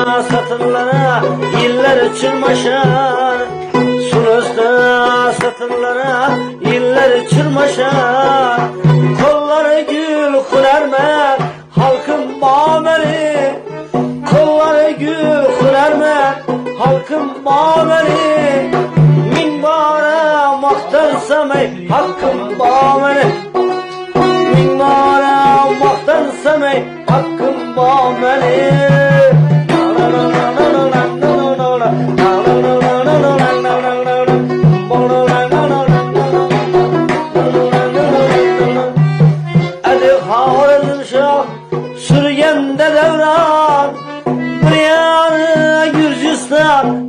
satırlara iller çırmaşar. Sul üstüne satırlara iller çırmaşar. Kolları gül hunermen halkın mameri. Kolları gül hunermen halkın mameri. Minbara maktansam ey hakkım mameri. Minbara maktansam ey hakkım mameri. Sürgende devran, bir yanı Gürcistan,